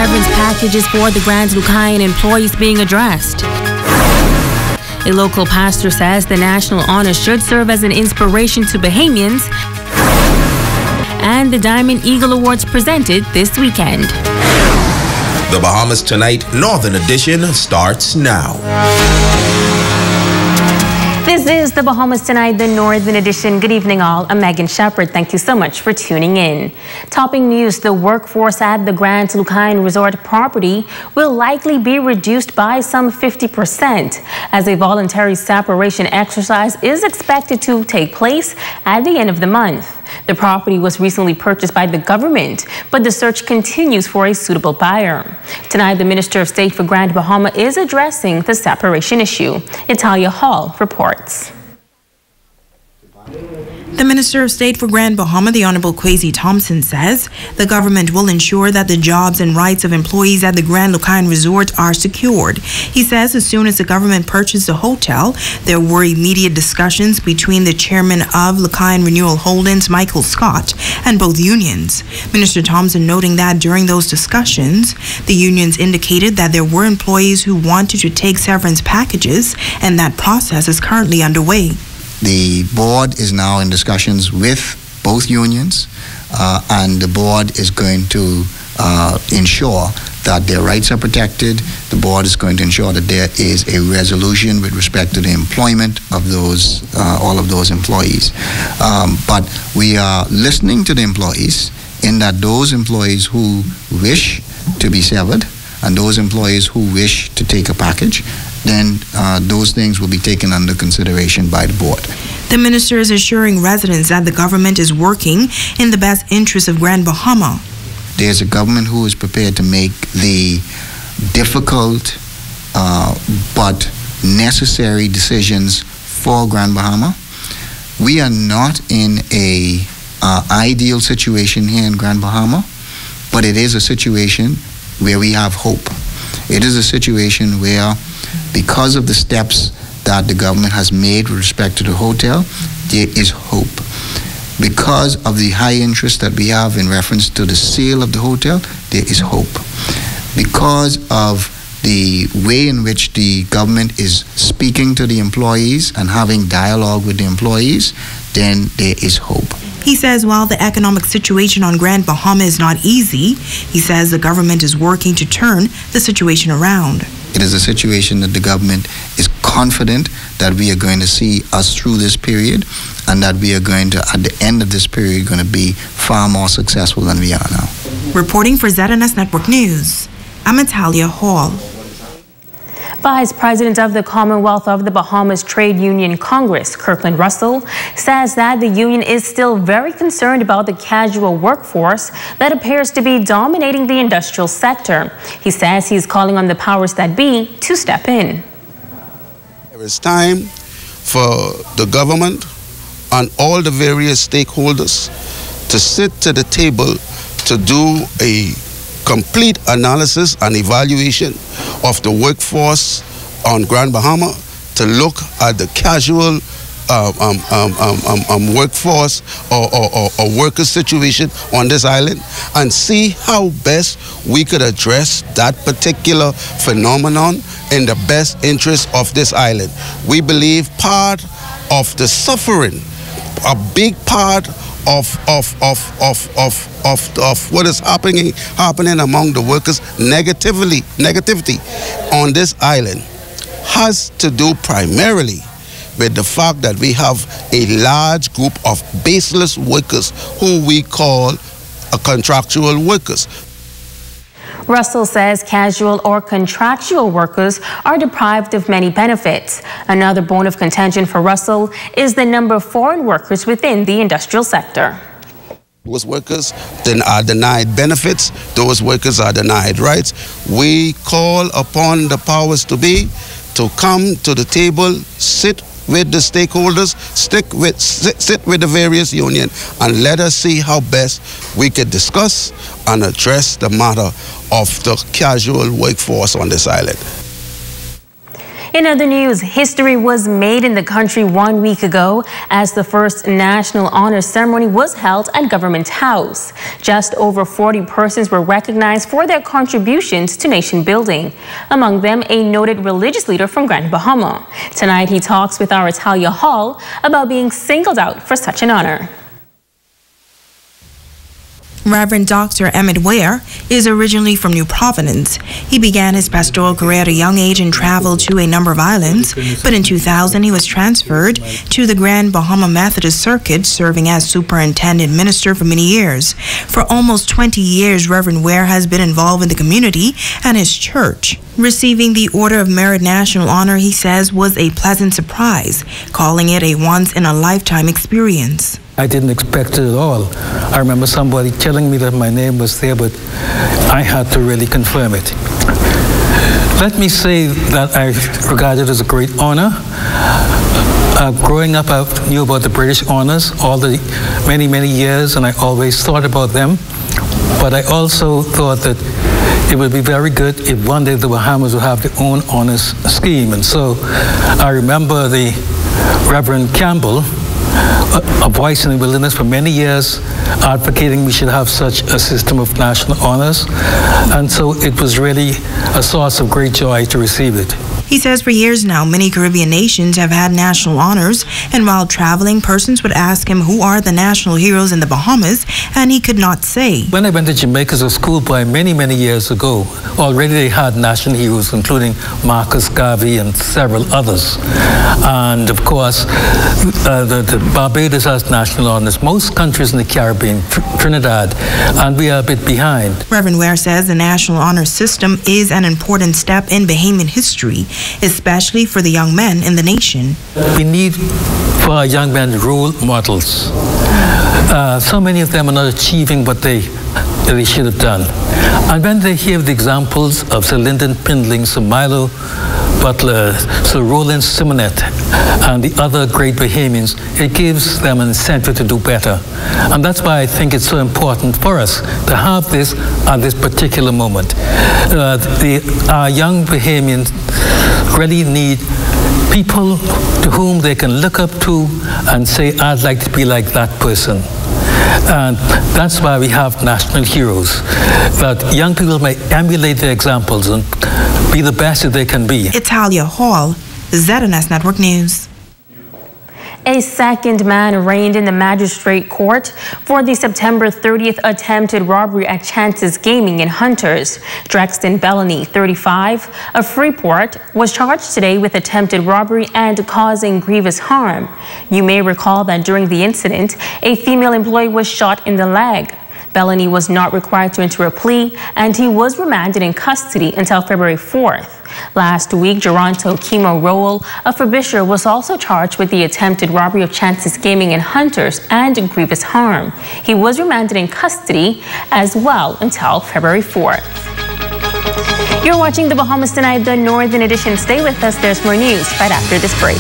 severance packages for the Grand Lucayan employees being addressed. A local pastor says the national honor should serve as an inspiration to Bahamians. And the Diamond Eagle Awards presented this weekend. The Bahamas Tonight Northern Edition starts now. This is the Bahamas Tonight, the Northern Edition. Good evening, all. I'm Megan Shepard. Thank you so much for tuning in. Topping news, the workforce at the Grand Lucayan Resort property will likely be reduced by some 50% as a voluntary separation exercise is expected to take place at the end of the month. The property was recently purchased by the government, but the search continues for a suitable buyer. Tonight, the Minister of State for Grand Bahama is addressing the separation issue. Italia Hall reports. The Minister of State for Grand Bahama, the Honorable Kwesi Thompson, says the government will ensure that the jobs and rights of employees at the Grand Lucayan Resort are secured. He says as soon as the government purchased the hotel, there were immediate discussions between the chairman of Lucayan Renewal Holdings, Michael Scott, and both unions. Minister Thompson noting that during those discussions, the unions indicated that there were employees who wanted to take severance packages, and that process is currently underway. The board is now in discussions with both unions, and the board is going to ensure that their rights are protected. The board is going to ensure that there is a resolution with respect to the employment of those, all of those employees. But we are listening to the employees in that those employees who wish to be severed and those employees who wish to take a package, then those things will be taken under consideration by the board. The minister is assuring residents that the government is working in the best interest of Grand Bahama. There's a government who is prepared to make the difficult but necessary decisions for Grand Bahama. We are not in a ideal situation here in Grand Bahama, but it is a situation where we have hope. It is a situation where, because of the steps that the government has made with respect to the hotel, there is hope. Because of the high interest that we have in reference to the sale of the hotel, there is hope. Because of the way in which the government is speaking to the employees and having dialogue with the employees, then there is hope. He says while the economic situation on Grand Bahama is not easy, he says the government is working to turn the situation around. It is a situation that the government is confident that we are going to see us through this period, and that we are going to, at the end of this period, going to be far more successful than we are now. Reporting for ZNS Network News, I'm Italia Hall. Vice President of the Commonwealth of the Bahamas Trade Union Congress, Kirkland Russell, says that the union is still very concerned about the casual workforce that appears to be dominating the industrial sector. He says he's calling on the powers that be to step in. It is time for the government and all the various stakeholders to sit to the table to do a complete analysis and evaluation of the workforce on Grand Bahama, to look at the casual workforce or worker situation on this island, and see how best we could address that particular phenomenon in the best interest of this island. We believe part of the suffering, a big part of what is happening among the workers, negativity on this island, has to do primarily with the fact that we have a large group of baseless workers who we call contractual workers. Russell says casual or contractual workers are deprived of many benefits. Another bone of contention for Russell is the number of foreign workers within the industrial sector. Those workers then are denied benefits. Those workers are denied rights. We call upon the powers to be to come to the table, sit with the stakeholders, sit with the various unions, and let us see how best we could discuss and address the matter of the casual workforce on this island. In other news, history was made in the country 1 week ago as the first National Honor Ceremony was held at Government House. Just over 40 persons were recognized for their contributions to nation building. Among them, a noted religious leader from Grand Bahama. Tonight, he talks with our Talia Hall about being singled out for such an honor. Reverend Dr. Emmett Ware is originally from New Providence. He began his pastoral career at a young age and traveled to a number of islands, but in 2000 he was transferred to the Grand Bahama Methodist Circuit, serving as superintendent minister for many years. For almost 20 years, Reverend Ware has been involved in the community and his church. Receiving the Order of Merit National Honor, he says, was a pleasant surprise, calling it a once-in-a-lifetime experience. I didn't expect it at all. I remember somebody telling me that my name was there, but I had to really confirm it. Let me say that I regard it as a great honor. Growing up, I knew about the British honors all the many years, and I always thought about them. But I also thought that it would be very good if one day the Bahamas would have their own honors scheme. And so I remember the Reverend Campbell, a voice in the wilderness for many years, advocating we should have such a system of national honors. And so it was really a source of great joy to receive it. He says for years now, many Caribbean nations have had national honors, and while traveling, persons would ask him who are the national heroes in the Bahamas, and he could not say. When I went to Jamaica as a schoolboy many years ago, already they had national heroes, including Marcus Garvey and several others. And of course, the Barbados has national honors. Most countries in the Caribbean, Trinidad, and we are a bit behind. Reverend Ware says the national honor system is an important step in Bahamian history, especially for the young men in the nation. We need for our young men role models. So many of them are not achieving what they should have done. And when they hear the examples of Sir Lyndon Pindling, Sir Milo Butler, Sir Roland Simonet, and the other great Bahamians, it gives them an incentive to do better. And that's why I think it's so important for us to have this at this particular moment. Our young Bahamians really need people to whom they can look up to and say, I'd like to be like that person. And that's why we have national heroes, that young people may emulate their examples and be the best that they can be. Talia Hall, ZNS Network News. A second man arraigned in the magistrate court for the September 30th attempted robbery at Chances Gaming in Hunters. Drexton Bellany, 35, of Freeport, was charged today with attempted robbery and causing grievous harm. You may recall that during the incident, a female employee was shot in the leg. Bellany was not required to enter a plea, and he was remanded in custody until February 4th. Last week, Geronto Kimo Rowell of Frobisher was also charged with the attempted robbery of Chances Gaming in Hunters and grievous harm. He was remanded in custody as well until February 4th. You're watching the Bahamas Tonight, the Northern Edition. Stay with us. There's more news right after this break.